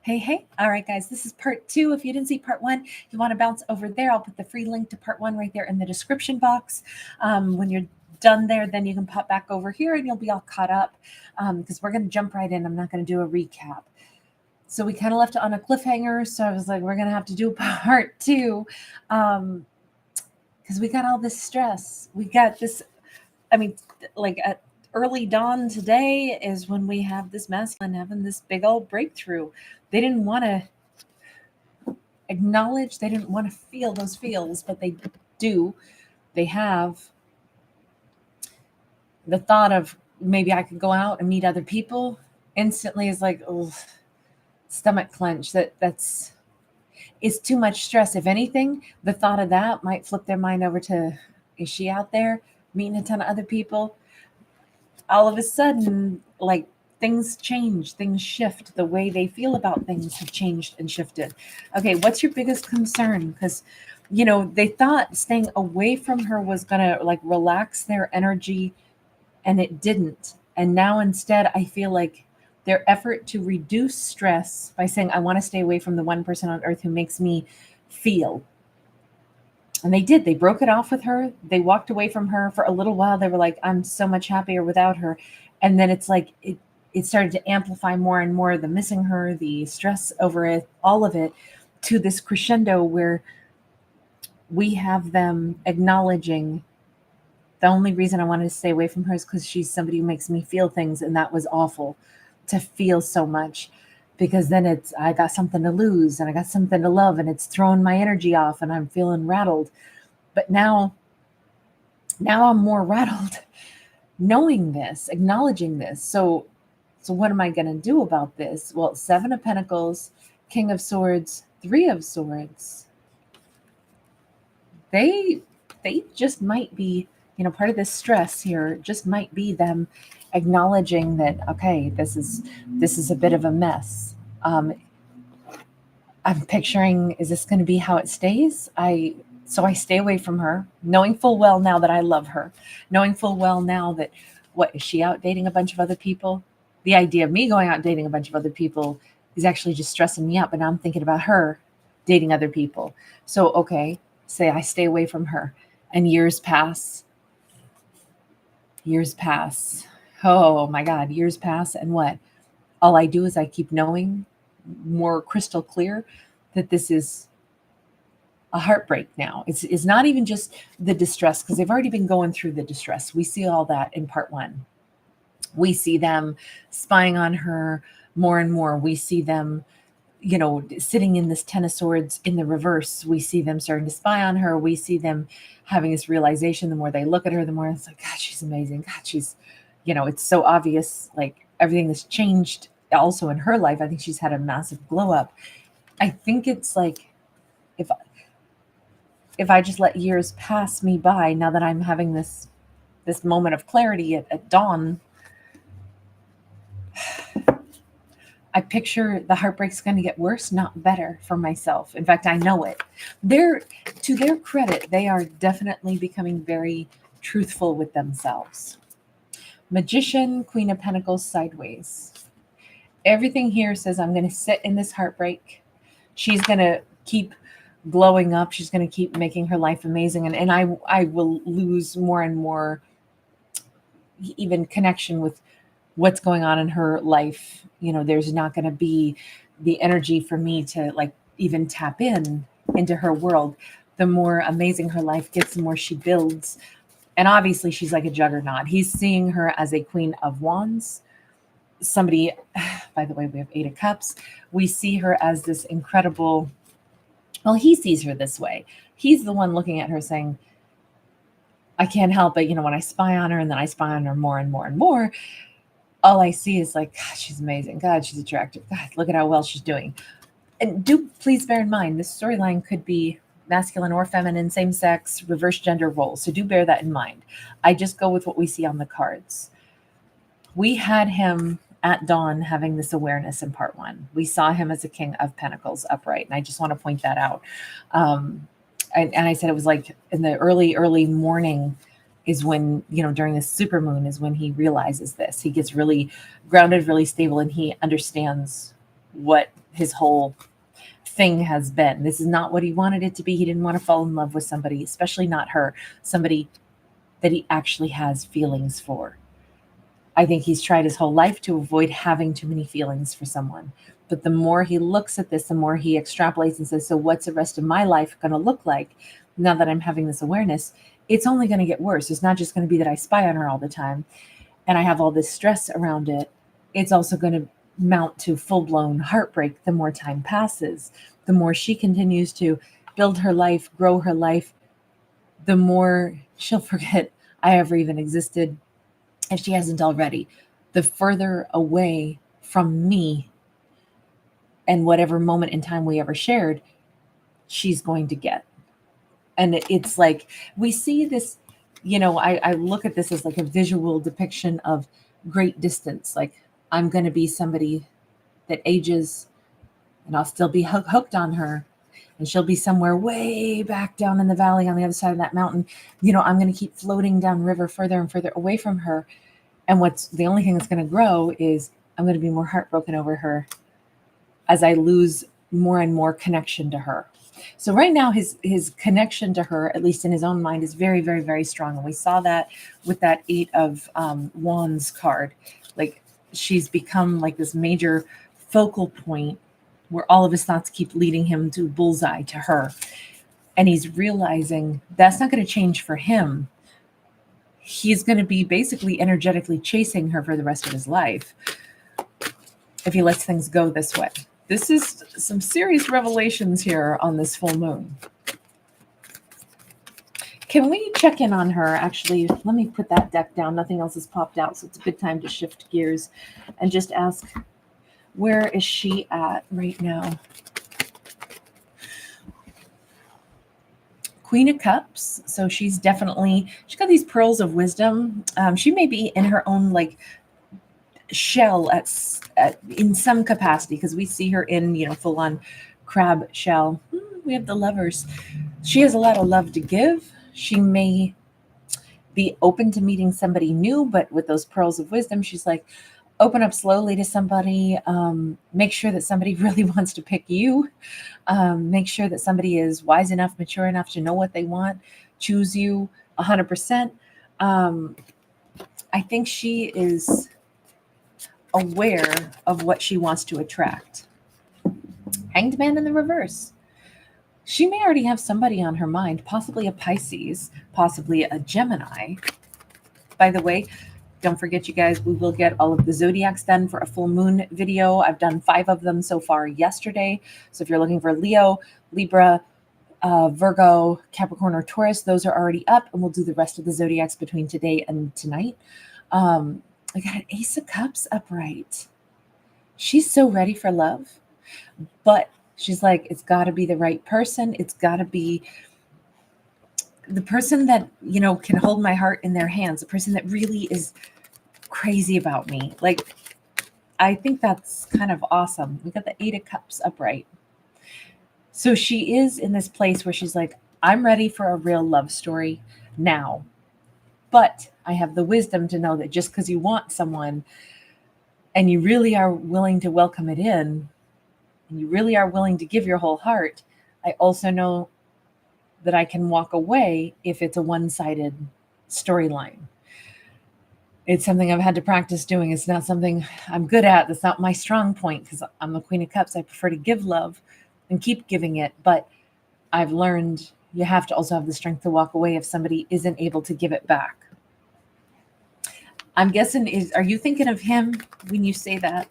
Hey. All right, guys, this is part two. If you didn't see part one, you want to bounce over there. I'll put the free link to part one right there in the description box. When you're done there, then you can pop back over here and you'll be all caught up because we're going to jump right in. I'm not going to do a recap. So we kind of left it on a cliffhanger. So I was like, we're going to have to do part two because we got all this stress. We got this, at early dawn today is when we have this masculine having this big old breakthrough. They didn't want to acknowledge, they didn't want to feel those feels, but they do. They have the thought of maybe I could go out and meet other people instantly is like, oh, stomach clench. That's too much stress. If anything, the thought of that might flip their mind over to, is she out there meeting a ton of other people? All of a sudden, like, things change, things shift. The way they feel about things have changed and shifted. Okay, what's your biggest concern? Because, they thought staying away from her was going to like relax their energy, and it didn't. And now instead, I feel like their effort to reduce stress by saying, I want to stay away from the one person on earth who makes me feel. And they did. They broke it off with her. They walked away from her for a little while. They were like, I'm so much happier without her. And then it's like it started to amplify more and more, the missing her, the stress over it, all of it, to this crescendo where we have them acknowledging the only reason I wanted to stay away from her is because she's somebody who makes me feel things. And that was awful to feel so much, because then I got something to lose and I got something to love, and it's throwing my energy off and I'm feeling rattled. But now I'm more rattled knowing this, acknowledging this. So what am I going to do about this? Well, 7 of Pentacles, King of Swords, 3 of Swords. They just might be, part of this stress here just might be them acknowledging that, okay, this is a bit of a mess. I'm picturing, is this going to be how it stays? So I stay away from her, knowing full well now that I love her, knowing full well now that, what, is she out dating a bunch of other people? The idea of me going out dating a bunch of other people is actually just stressing me out, but now I'm thinking about her dating other people. So, okay, say I stay away from her, and years pass. Oh my God, years pass, and what? All I do is I keep knowing more crystal clear that this is a heartbreak now. It's not even just the distress, because they've already been going through the distress. We see all that in part one. We see them spying on her more and more. We see them, sitting in this 10 of Swords in the reverse. We see them starting to spy on her. We see them having this realization. The more they look at her, the more it's like, God, she's amazing. God, she's, it's so obvious, like everything has changed also in her life. I think she's had a massive glow up. I think it's like, if I just let years pass me by, now that I'm having this moment of clarity at dawn, I picture the heartbreak's going to get worse, not better, for myself. In fact, I know it. To their credit, they are definitely becoming very truthful with themselves. Magician, Queen of Pentacles, sideways. Everything here says I'm going to sit in this heartbreak. She's going to keep glowing up. She's going to keep making her life amazing. And I will lose more and more even connection with what's going on in her life. There's not going to be the energy for me to like even tap into her world. The more amazing her life gets, the more she builds. And obviously she's like a juggernaut. He's seeing her as a Queen of Wands. Somebody, by the way, we have 8 of Cups. We see her as this incredible, well, he sees her this way. He's the one looking at her saying, I can't help it. When I spy on her and then I spy on her more and more and more, all I see is like, God, she's amazing. God, she's attractive. God, look at how well she's doing. And please bear in mind, this storyline could be masculine or feminine, same sex, reverse gender roles. So do bear that in mind. I just go with what we see on the cards. We had him at dawn having this awareness in part one. We saw him as a King of Pentacles upright. And I just want to point that out. And I said it was like in the early morning is when, during the super moon is when he realizes this. He gets really grounded, really stable, and he understands what his whole thing has been. This is not what he wanted it to be. He didn't want to fall in love with somebody, especially not her, somebody that he actually has feelings for. I think he's tried his whole life to avoid having too many feelings for someone. But the more he looks at this, the more he extrapolates and says, so what's the rest of my life going to look like now that I'm having this awareness? It's only going to get worse. It's not just going to be that I spy on her all the time and I have all this stress around it. It's also going to mount to full-blown heartbreak the more time passes. The more she continues to build her life, grow her life, the more she'll forget I ever even existed, if she hasn't already. The further away from me and whatever moment in time we ever shared, she's going to get. And it's like, we see this, I look at this as like a visual depiction of great distance. Like, I'm going to be somebody that ages and I'll still be hooked on her. And she'll be somewhere way back down in the valley on the other side of that mountain. I'm going to keep floating down river further and further away from her. And what's the only thing that's going to grow is I'm going to be more heartbroken over her as I lose more and more connection to her. So right now, his connection to her, at least in his own mind, is very, very, very strong. And we saw that with that 8 of Wands card. Like, she's become like this major focal point where all of his thoughts keep leading him to bullseye, to her. And he's realizing that's not going to change for him. He's going to be basically energetically chasing her for the rest of his life if he lets things go this way. This is some serious revelations here on this full moon. Can we check in on her? Actually, let me put that deck down. Nothing else has popped out, so it's a good time to shift gears and just ask, where is she at right now? Queen of Cups. So she's got these pearls of wisdom. She may be in her own like shell in some capacity, because we see her in full on crab shell. We have the Lovers. She has a lot of love to give. She may be open to meeting somebody new, but with those pearls of wisdom, she's like, open up slowly to somebody. Make sure that somebody really wants to pick you. Make sure that somebody is wise enough, mature enough to know what they want, choose you 100%. I think she is aware of what she wants to attract. Hanged Man in the reverse. She may already have somebody on her mind, possibly a Pisces, possibly a Gemini. By the way, don't forget, you guys, we will get all of the zodiacs done for a full moon video. I've done 5 of them so far yesterday. So if you're looking for Leo, Libra, Virgo, Capricorn, or Taurus, those are already up, and we'll do the rest of the zodiacs between today and tonight. I got an Ace of Cups upright. She's so ready for love, but she's like, it's got to be the right person. It's got to be the person that, can hold my heart in their hands, the person that really is crazy about me. Like, I think that's kind of awesome. We got the 8 of Cups upright. So she is in this place where she's like, I'm ready for a real love story now. But I have the wisdom to know that just because you want someone and you really are willing to welcome it in, and you really are willing to give your whole heart, I also know that I can walk away if it's a one-sided storyline. It's something I've had to practice doing. It's not something I'm good at. That's not my strong point, because I'm the Queen of Cups. I prefer to give love and keep giving it. But I've learned you have to also have the strength to walk away if somebody isn't able to give it back. I'm guessing, are you thinking of him when you say that?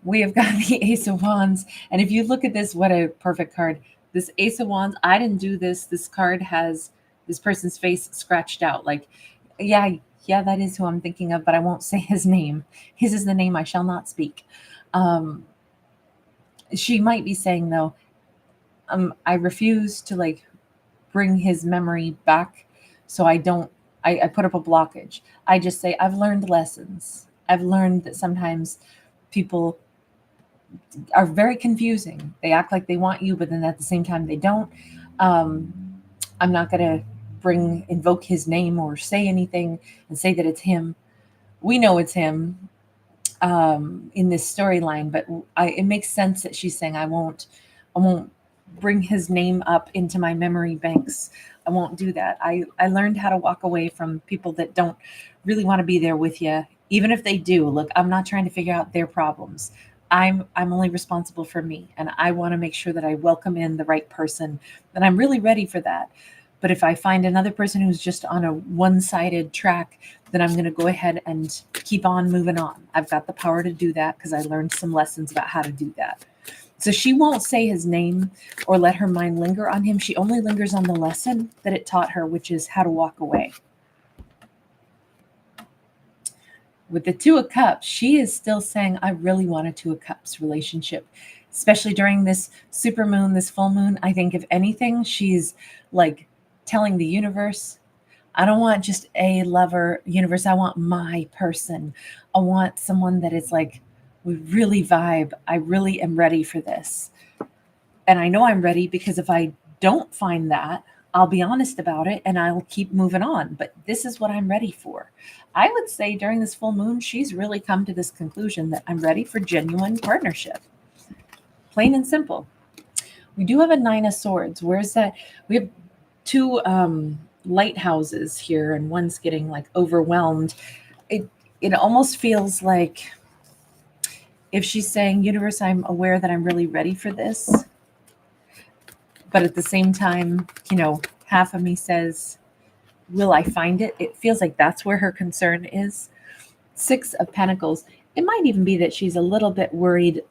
We have got the Ace of Wands. And if you look at this, what a perfect card. This Ace of Wands, I didn't do this. This card has this person's face scratched out. Like, yeah, that is who I'm thinking of, but I won't say his name. His is the name I shall not speak. She might be saying, though, I refuse to bring his memory back. So I put up a blockage. I just say, I've learned lessons. I've learned that sometimes people are very confusing. They act like they want you, but then at the same time they don't. I'm not going to invoke his name or say anything and say that it's him. We know it's him. in this storyline, but it makes sense that she's saying, I won't bring his name up into my memory banks. I won't do that. I learned how to walk away from people that don't really want to be there with you. Even if they do, look, I'm not trying to figure out their problems. I'm only responsible for me, and I want to make sure that I welcome in the right person, and I'm really ready for that. But if I find another person who's just on a one-sided track, then I'm going to go ahead and keep on moving on. I've got the power to do that because I learned some lessons about how to do that. So she won't say his name or let her mind linger on him. She only lingers on the lesson that it taught her, which is how to walk away. With the Two of Cups, she is still saying, I really want a Two of Cups relationship, especially during this super moon, this full moon. I think if anything, she's like telling the universe, I don't want just a lover, universe. I want my person. I want someone that is like, we really vibe. I really am ready for this. And I know I'm ready because if I don't find that, I'll be honest about it and I'll keep moving on. But this is what I'm ready for. I would say during this full moon, she's really come to this conclusion that I'm ready for genuine partnership. Plain and simple. We do have a Nine of Swords. Where's that? We have two lighthouses here, and one's getting like overwhelmed. It almost feels like if she's saying, universe, I'm aware that I'm really ready for this. But at the same time, half of me says, will I find it? It feels like that's where her concern is. Six of Pentacles. It might even be that she's a little bit worried.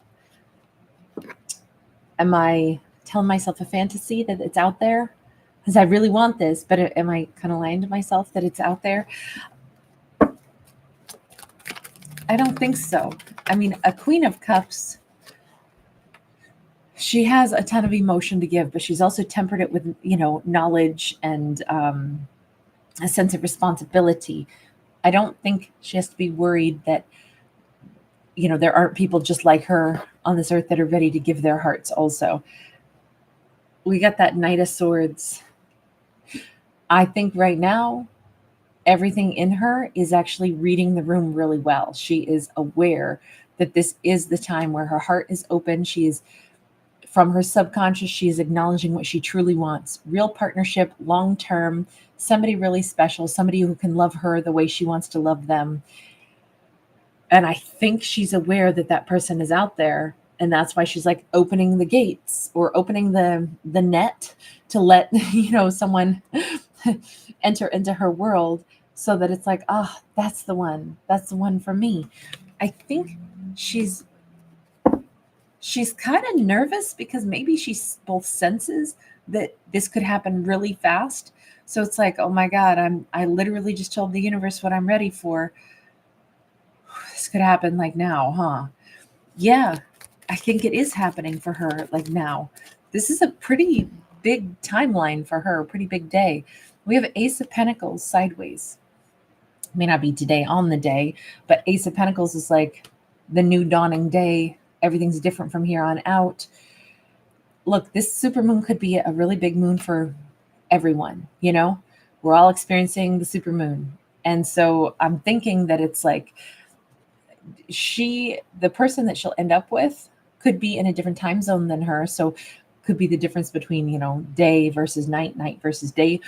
Am I telling myself a fantasy that it's out there? Because I really want this, but am I kind of lying to myself that it's out there? I don't think so. I mean, a Queen of Cups, she has a ton of emotion to give, but she's also tempered it with, knowledge and a sense of responsibility. I don't think she has to be worried that, there aren't people just like her on this earth that are ready to give their hearts also. We got that Knight of Swords. I think right now, everything in her is actually reading the room really well. She is aware that this is the time where her heart is open. She is, from her subconscious, she is acknowledging what she truly wants. Real partnership, long-term, somebody really special, somebody who can love her the way she wants to love them. And I think she's aware that that person is out there. And that's why she's like opening the gates or opening the net to let, someone enter into her world so that it's like, that's the one. That's the one for me. I think she's kind of nervous because maybe she both senses that this could happen really fast. So it's like, oh my God, I literally just told the universe what I'm ready for. This could happen like now, huh? Yeah, I think it is happening for her like now. This is a pretty big timeline for her, a pretty big day. We have Ace of Pentacles sideways. May not be today on the day, but Ace of Pentacles is like the new dawning day. Everything's different from here on out. Look, this supermoon could be a really big moon for everyone. We're all experiencing the supermoon. And so I'm thinking that it's like the person that she'll end up with could be in a different time zone than her. So could be the difference between, day versus night versus day,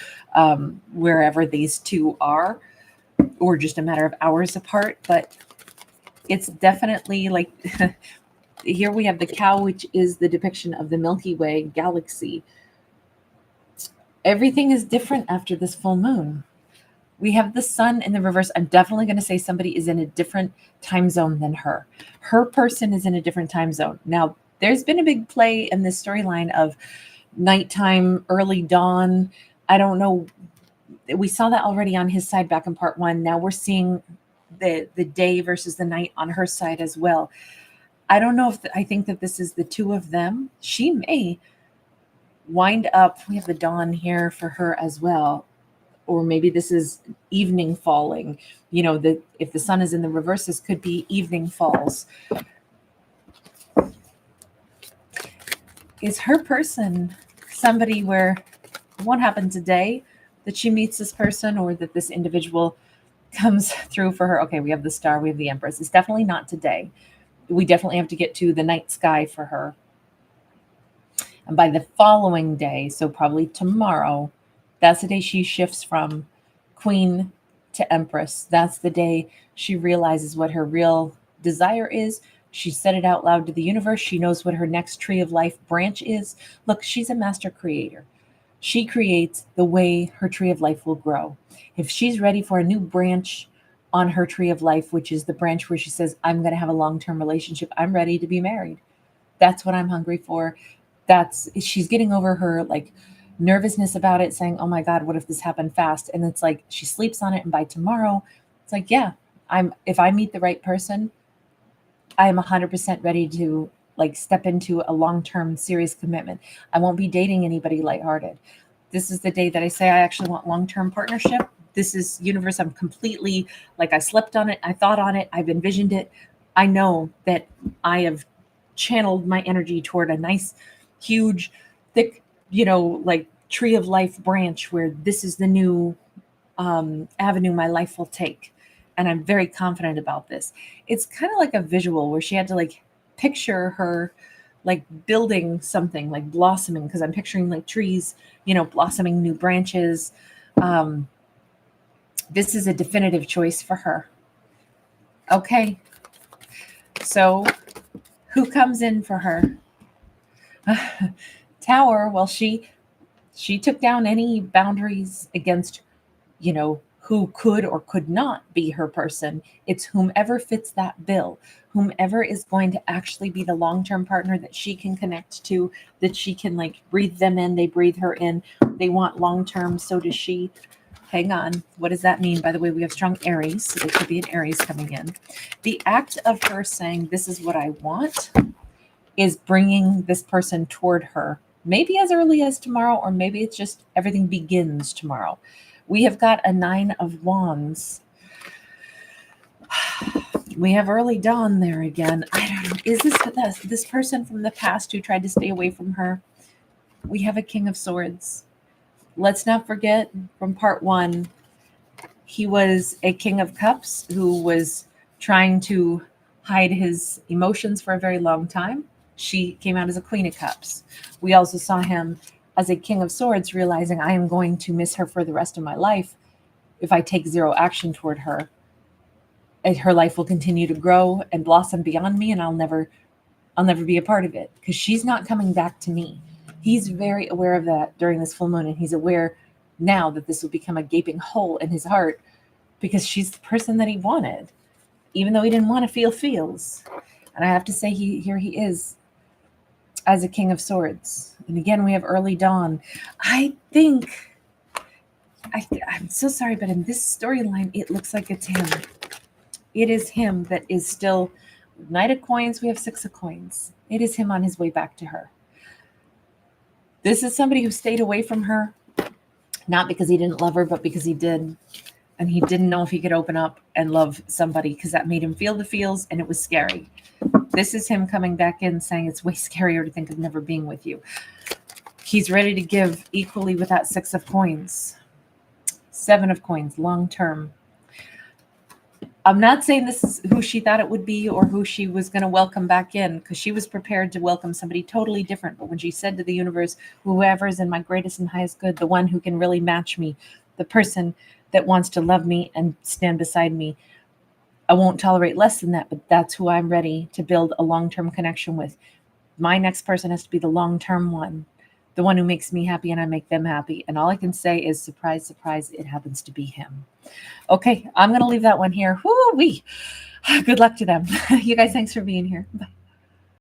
wherever these two are, or just a matter of hours apart. But it's definitely like, here we have the cow, which is the depiction of the Milky Way galaxy. Everything is different after this full moon. We have the sun in the reverse. I'm definitely going to say somebody is in a different time zone than her. Her person is in a different time zone. Now, there's been a big play in this storyline of nighttime, early dawn. I don't know. We saw that already on his side back in part one. Now we're seeing the day versus the night on her side as well. I don't know if I think that this is the two of them. She may wind up, we have the dawn here for her as well. Or maybe this is evening falling. If the sun is in the reverse, this could be evening falls. Is her person somebody where it won't happen today that she meets this person, or that this individual comes through for her. Okay, we have the Star, we have the Empress. It's definitely not today. We definitely have to get to the night sky for her. And by the following day, so probably tomorrow, that's the day she shifts from Queen to Empress. That's the day she realizes what her real desire is. She said it out loud to the universe. She knows what her next tree of life branch is. Look, she's a master creator. She creates the way her tree of life will grow. If she's ready for a new branch on her tree of life, which is the branch where she says, I'm going to have a long-term relationship, I'm ready to be married. That's what I'm hungry for. She's getting over her like nervousness about it, saying, oh my God, what if this happened fast? And it's like she sleeps on it, and by tomorrow, it's like, yeah, if I meet the right person, I am 100% ready to like step into a long-term serious commitment. I won't be dating anybody lighthearted. This is the day that I say I actually want long-term partnership. This is universe. I'm completely like, I slept on it. I thought on it. I've envisioned it. I know that I have channeled my energy toward a nice, huge, thick, like tree of life branch where this is the new avenue my life will take. And I'm very confident about this. It's kind of like a visual where she had to like picture her like building something, like blossoming, because I'm picturing like trees, blossoming new branches. This is a definitive choice for her. Okay. So who comes in for her? Tower. Well, she took down any boundaries against, who could or could not be her person. It's whomever fits that bill, whomever is going to actually be the long-term partner that she can connect to, that she can like breathe them in, they breathe her in. They want long-term, so does she. Hang on. What does that mean? By the way, we have strong Aries, so there could be an Aries coming in. The act of her saying, this is what I want, is bringing this person toward her. Maybe as early as tomorrow, or maybe it's just everything begins tomorrow. We have got a 9 of Wands. We have early dawn there again. I don't know. Is this person from the past who tried to stay away from her? We have a King of Swords. Let's not forget from part 1, he was a King of Cups who was trying to hide his emotions for a very long time. She came out as a Queen of Cups. We also saw him as a King of Swords, realizing I am going to miss her for the rest of my life if I take zero action toward her. And her life will continue to grow and blossom beyond me, and I'll never be a part of it because she's not coming back to me. He's very aware of that during this full moon, and he's aware now that this will become a gaping hole in his heart because she's the person that he wanted, even though he didn't want to feel feels. And I have to say, here he is as a King of Swords. And again, we have early dawn. I think, I'm so sorry, but in this storyline, it looks like it's him. It is him that is still Knight of Coins. We have 6 of Coins. It is him on his way back to her. This is somebody who stayed away from her, not because he didn't love her, but because he did. And he didn't know if he could open up and love somebody because that made him feel the feels, and it was scary. This is him coming back in saying it's way scarier to think of never being with you. He's ready to give equally with that 6 of Coins. 7 of Coins, long term. I'm not saying this is who she thought it would be or who she was going to welcome back in, because she was prepared to welcome somebody totally different. But when she said to the universe, whoever is in my greatest and highest good, the one who can really match me, the person that wants to love me and stand beside me, I won't tolerate less than that, but that's who I'm ready to build a long-term connection with. My next person has to be the long-term one, the one who makes me happy and I make them happy. And all I can say is, surprise, surprise, it happens to be him. Okay, I'm going to leave that one here. Woo-wee. Good luck to them. You guys, thanks for being here. Bye.